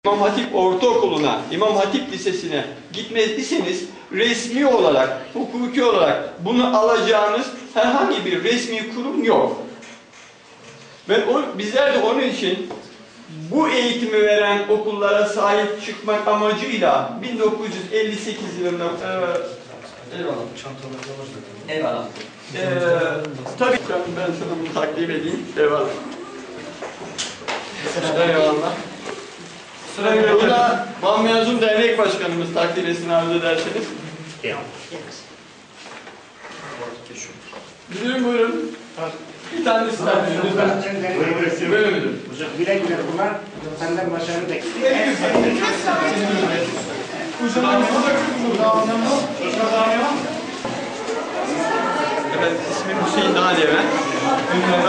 İmam Hatip Ortaokulu'na, İmam Hatip Lisesi'ne gitmediyseniz resmi olarak, hukuki olarak bunu alacağınız herhangi bir resmi kurum yok. Bizler de onun için bu eğitimi veren okullara sahip çıkmak amacıyla 1958 yılında eyvallah. Tabii ben sana bunu takdim edeyim. Eyvallah. Eyvallah. Buna Van Mezun Dernek Başkanımız takdir etsin arzu ederseniz. Müdürüm buyurun. Bir tanesi lütfen. Buyurun müdürüm. Güle güle kullan. Senden başarı bekliyorum. Evet, ismim Hüseyin Dağdeven.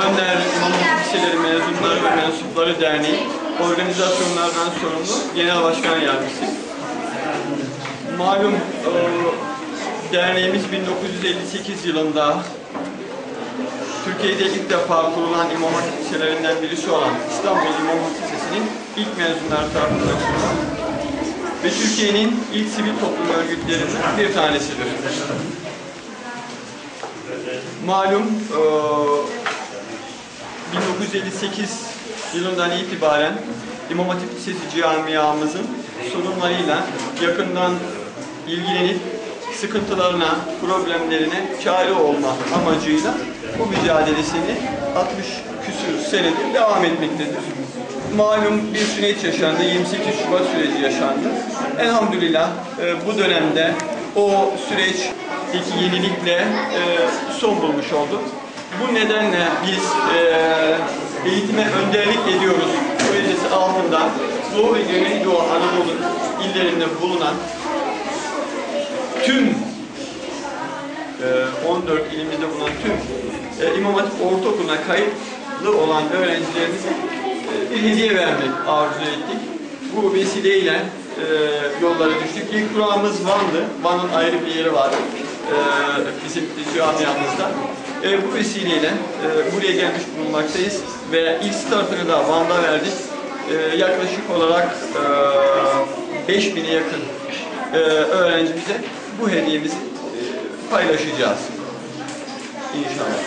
Önder İmam Hatip Liseleri Mezunları ve Mensupları Derneği organizasyonlardan sorumlu Genel Başkan Yardımcısıyım. Malum derneğimiz 1958 yılında Türkiye'de ilk defa kurulan İmam Hatip Liselerinden birisi olan İstanbul İmam Hatip Lisesi'nin ilk mezunları tarafından kurulan ve Türkiye'nin ilk sivil toplum örgütlerinden bir tanesidir. Malum 1958 yılından itibaren İmam Hatip Lisesi camiamızın sorunlarıyla yakından ilgilenip sıkıntılarına, problemlerine çare olma amacıyla bu mücadelesini 60 küsur senedir devam etmektedir. Malum bir süreç yaşandı, 28 Şubat süreci yaşandı. Elhamdülillah bu dönemde o süreç iki yenilikle son bulmuş oldu. Bu nedenle biz eğitime önderlik ediyoruz projesi altında Doğu ve Güneydoğu Anadolu illerinde bulunan tüm 14 ilimizde bulunan tüm İmam Hatip Ortaokulu'na kayıtlı olan öğrencilerimize bir hediye vermek arzu ettik. Bu vesileyle yollara düştük. İlk durağımız Van'dı. Van'ın ayrı bir yeri var bizim camiamızda. Bu vesileyle buraya gelmiş bulunmaktayız ve ilk startını da Van'da verdik. Yaklaşık olarak 5000'e yakın öğrencimize bu hediyemizi paylaşacağız. İnşallah.